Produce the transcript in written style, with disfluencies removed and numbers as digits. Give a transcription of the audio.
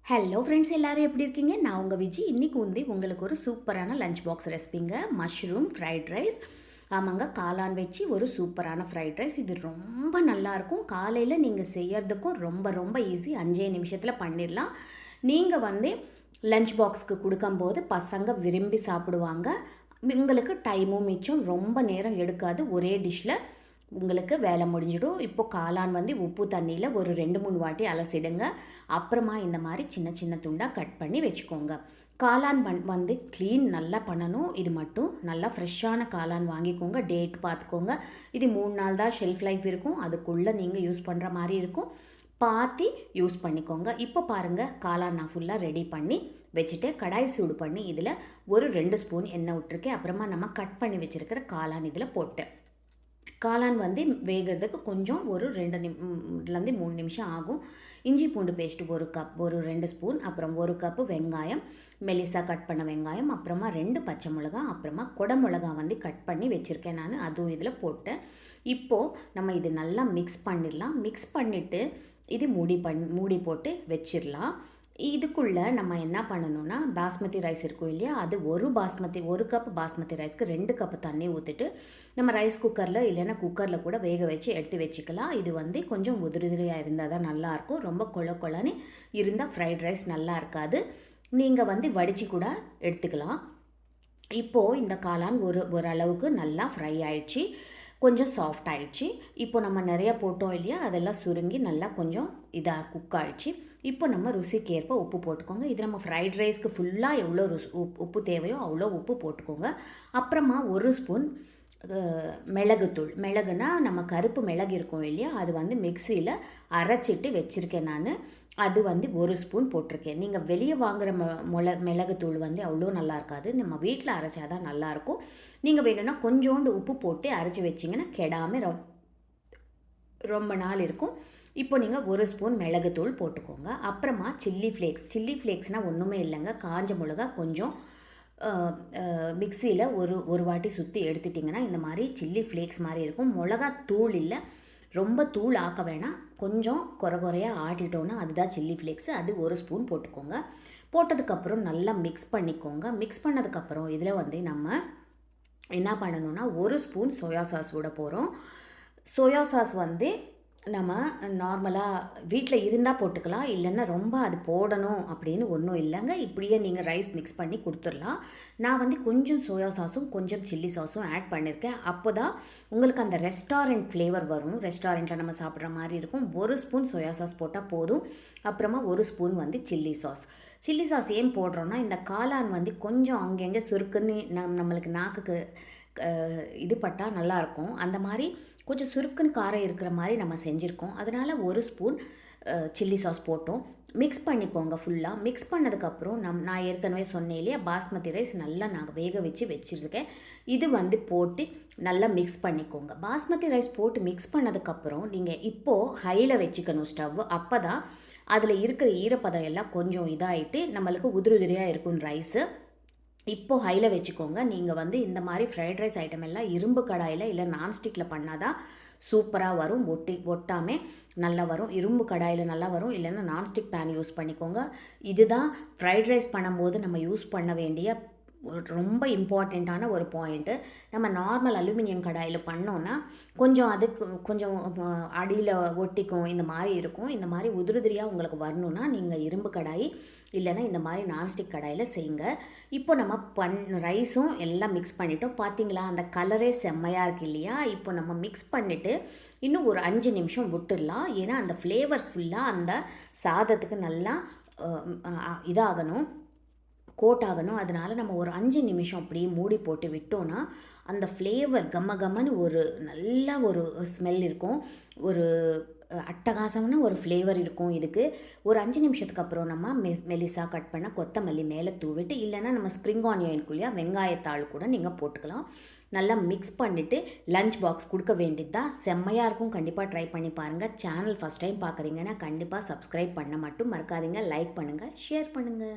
Hello friends, எல்லாரும் எப்படி இருக்கீங்க? நான் உங்கள் விஜி. இன்றைக்கி உங்களுக்கு ஒரு சூப்பரான லஞ்ச் பாக்ஸ் ரெசிபிங்க. Mushroom fried rice. ஆமாங்க, காளான் வச்சு ஒரு சூப்பரான ஃப்ரைட் ரைஸ். இது ரொம்ப நல்லாயிருக்கும். காலையில் நீங்கள் செய்யறதுக்கும் ரொம்ப ரொம்ப ஈஸி. 5 நிமிஷத்தில் பண்ணிடலாம். நீங்கள் லஞ்ச் பாக்ஸுக்கு கொடுக்கும்போது பசங்க விரும்பி சாப்பிடுவாங்க. உங்களுக்கு டைமும் மிச்சம், ரொம்ப நேரம் எடுக்காது. ஒரே டிஷ்ஷில் உங்களுக்கு வேலை முடிஞ்சிடும். இப்போது காளான் உப்பு தண்ணியில் ஒரு 2-3 வாட்டி அலசிடுங்க. அப்புறமா இந்த மாதிரி சின்ன சின்ன துண்டாக கட் பண்ணி வச்சுக்கோங்க. காளான் க்ளீன் நல்லா பண்ணணும். இது மட்டும் நல்லா ஃப்ரெஷ்ஷான காளான் வாங்கிக்கோங்க. டேட் பார்த்துக்கோங்க. இது 3 நாள் தான் ஷெல்ஃப் லைஃப் இருக்கும். அதுக்குள்ளே நீங்கள் யூஸ் பண்ணுற மாதிரி இருக்கும். பார்த்து யூஸ் பண்ணிக்கோங்க. இப்போ பாருங்கள், காளான் நான் ஃபுல்லாக ரெடி பண்ணி வச்சுட்டு கடாய் சூடு பண்ணி இதில் ஒரு 2 ஸ்பூன் எண்ணெய் விட்டுருக்கேன். அப்புறமா நம்ம கட் பண்ணி வச்சுருக்கிற காளான் இதில் போட்டேன். காளான் வேகிறதுக்கு கொஞ்சம் ஒரு 2-3 நிமிஷம் ஆகும். இஞ்சி பூண்டு பேஸ்ட் ஒரு 2 ஸ்பூன், அப்புறம் 1 கப்பு வெங்காயம், மெலிசா கட் பண்ண வெங்காயம், அப்புறமா 2 பச்சை மிளகா, அப்புறமா குடமிளகா கட் பண்ணி வச்சுருக்கேன் நான். அதுவும் இதில் போட்டேன். இப்போது நம்ம இது நல்லா மிக்ஸ் பண்ணிடலாம். மிக்ஸ் பண்ணிவிட்டு இது மூடி போட்டு வச்சிடலாம். இதுக்குள்ளே நம்ம என்ன பண்ணணும்னா, பாஸ்மதி ரைஸ் இருக்கும் இல்லையா, அது 1 கப் பாஸ்மதி ரைஸ்க்கு 2 கப்பு தண்ணி ஊற்றிட்டு நம்ம ரைஸ் குக்கரில் இல்லைன்னா குக்கரில் கூட வேக வச்சு எடுத்து வச்சுக்கலாம். இது கொஞ்சம் உதிரியாக இருந்தால் தான் நல்லாயிருக்கும். ரொம்ப கொழன்னு இருந்தால் ஃப்ரைட் ரைஸ் நல்லா இருக்காது. நீங்கள் வடித்து கூட எடுத்துக்கலாம். இப்போது இந்த காளான் ஒரு அளவுக்கு நல்லா ஃப்ரை ஆயிடுச்சு, கொஞ்சம் சாஃப்ட் ஆகிடுச்சு. இப்போ நம்ம நிறையா போட்டோம் இல்லையா, அதெல்லாம் சுருங்கி நல்லா கொஞ்சம் இதாக குக் ஆகிடுச்சு. இப்போ நம்ம ருசிக்கு ஏற்ப உப்பு போட்டுக்கோங்க. இது நம்ம ஃப்ரைட் ரைஸ்க்கு ஃபுல்லாக எவ்வளோ உப்பு தேவையோ அவ்வளோ உப்பு போட்டுக்கோங்க. அப்புறமா 1 ஸ்பூன் மிளகுத்தூள். மிளகுனா நம்ம கருப்பு மிளகு இருக்கும் இல்லையா, அது மிக்சியில் அரைச்சிட்டு வச்சுருக்கேன் நான். அது 1 ஸ்பூன் போட்டிருக்கேன். நீங்கள் வெளியே வாங்குகிற மிளகுத்தூள் அவ்வளோ நல்லா இருக்காது. நம்ம வீட்டில் அரைச்சாதான் நல்லாயிருக்கும். நீங்கள் வேணும்னா கொஞ்சோண்டு உப்பு போட்டு அரைச்சி வச்சிங்கன்னா கெடாமல் ரொம்ப நாள் இருக்கும். இப்போ நீங்கள் 1 ஸ்பூன் மிளகுத்தூள் போட்டுக்கோங்க. அப்புறமா சில்லி ஃப்ளேக்ஸ்னால் ஒன்றுமே இல்லைங்க. காஞ்ச மிளகா கொஞ்சம் மிக்சியில் ஒரு வாட்டி சுற்றி எடுத்துட்டிங்கன்னா இந்த மாதிரி சில்லி ஃப்ளேக்ஸ் மாதிரி இருக்கும். மிளகா தூள் இல்லை, ரொம்ப தூள் ஆக்க வேணாம். கொஞ்சம் குறையாக ஆட்டிட்டோன்னா அதுதான் சில்லி ஃப்ளேக்ஸு. அது 1 ஸ்பூன் போட்டுக்கோங்க. போட்டதுக்கப்புறம் நல்லா மிக்ஸ் பண்ணிக்கோங்க. மிக்ஸ் பண்ணதுக்கப்புறம் இதில் நம்ம என்ன பண்ணணுன்னா 1 ஸ்பூன் சோயா சாஸ் விட போகிறோம். சோயா சாஸ் நம்ம நார்மலாக வீட்டில் இருந்தால் போட்டுக்கலாம், இல்லைன்னா ரொம்ப அது போடணும் அப்படின்னு ஒன்றும் இல்லைங்க. இப்படியே நீங்கள் ரைஸ் மிக்ஸ் பண்ணி கொடுத்துடலாம். நான் கொஞ்சம் சோயா சாஸும் கொஞ்சம் சில்லி சாஸும் ஆட் பண்ணியிருக்கேன். அப்போ தான் உங்களுக்கு அந்த ரெஸ்டாரண்ட் ஃப்ளேவர் வரும். ரெஸ்டாரண்ட்டில் நம்ம சாப்பிட்ற மாதிரி இருக்கும். 1 ஸ்பூன் சோயா சாஸ் போட்டால் போதும். அப்புறமா 1 ஸ்பூன் சில்லி சாஸ் ஏன் போடுறோன்னா, இந்த காளான் கொஞ்சம் அங்கங்கே சுருக்குன்னு நம்மளுக்கு நாக்குக்கு இது பட்டால் நல்லாயிருக்கும். அந்த மாதிரி கொஞ்சம் சுருக்குன்னு காரம் இருக்கிற மாதிரி நம்ம செஞ்சுருக்கோம். அதனால் 1 ஸ்பூன் சில்லி சாஸ் போட்டோம். மிக்ஸ் பண்ணிக்கோங்க ஃபுல்லாக. மிக்ஸ் பண்ணதுக்கப்புறம் நான் ஏற்கனவே சொன்னேன் இல்லையா, பாஸ்மதி ரைஸ் நல்லா நான் வேக வச்சுருக்கேன். இது போட்டு நல்லா மிக்ஸ் பண்ணிக்கோங்க. பாஸ்மதி ரைஸ் போட்டு மிக்ஸ் பண்ணதுக்கப்புறம் நீங்கள் இப்போது ஹையில் வச்சுக்கணும் ஸ்டவ். அப்போ தான் அதில் இருக்கிற ஈரப்பதம் எல்லாம் கொஞ்சம் இதாகிட்டு நம்மளுக்கு உதிரியாக இருக்கும் ரைஸு. இப்போது ஹையில் வச்சுக்கோங்க. நீங்கள் இந்த மாதிரி ஃப்ரைட் ரைஸ் ஐட்டம் எல்லாம் இரும்பு கடாயில் இல்லை நான்ஸ்டிக்கில் பண்ணால் தான் சூப்பராக வரும். ஒட்டாமல் நல்லா வரும். இரும்பு கடாயில் நல்லா வரும், இல்லைன்னா நான்ஸ்டிக் பேன் யூஸ் பண்ணிக்கோங்க. இதுதான் ஃப்ரைட் ரைஸ் பண்ணும்போது நம்ம யூஸ் பண்ண வேண்டிய ரொம்ப இம்பார்ட்டண்ட்டான ஒரு பாயிண்ட்டு. நம்ம நார்மல் அலுமினியம் கடாயில் பண்ணோன்னா கொஞ்சம் அடியில் ஒட்டிக்கும், இந்த மாதிரி இருக்கும். இந்த மாதிரி உதிரியாக உங்களுக்கு வரணுன்னா நீங்கள் இரும்பு கடாய் இல்லைன்னா இந்த மாதிரி நான்ஸ்டிக் கடாயில் செய்யுங்க. இப்போ நம்ம ரைஸும் எல்லாம் மிக்ஸ் பண்ணிட்டோம். பார்த்தீங்களா, அந்த கலரே செம்மையாக இருக்குது இல்லையா. இப்போ நம்ம மிக்ஸ் பண்ணிவிட்டு இன்னும் ஒரு 5 நிமிஷம் விட்டுடலாம். ஏன்னா அந்த ஃப்ளேவர்ஸ் ஃபுல்லாக அந்த சாதத்துக்கு நல்லா இதாகணும், கோட் ஆகணும். அதனால் நம்ம ஒரு 5 நிமிஷம் அப்படியே மூடி போட்டு விட்டோன்னா அந்த ஃப்ளேவர் கம்மன்னு ஒரு நல்ல ஒரு ஸ்மெல் இருக்கும். ஒரு அட்டகாசமான ஒரு ஃப்ளேவர் இருக்கும் இதுக்கு. ஒரு 5 நிமிஷத்துக்கு அப்புறம் நம்ம மெலிசா கட் பண்ண கொத்தமல்லி மேலே தூவிட்டு, இல்லைன்னா நம்ம ஸ்ப்ரிங் ஆனியன் இல்லையா, வெங்காயத்தாள் கூட நீங்கள் போட்டுக்கலாம். நல்லா மிக்ஸ் பண்ணிவிட்டு லஞ்ச் பாக்ஸ் கொடுக்க வேண்டியது தான். செம்மையாக இருக்கும். கண்டிப்பாக ட்ரை பண்ணி பாருங்கள். சேனல் ஃபஸ்ட் டைம் பார்க்குறீங்கன்னா கண்டிப்பாக சப்ஸ்கிரைப் பண்ண மட்டும் மறக்காதீங்க. லைக் பண்ணுங்கள், ஷேர் பண்ணுங்கள்.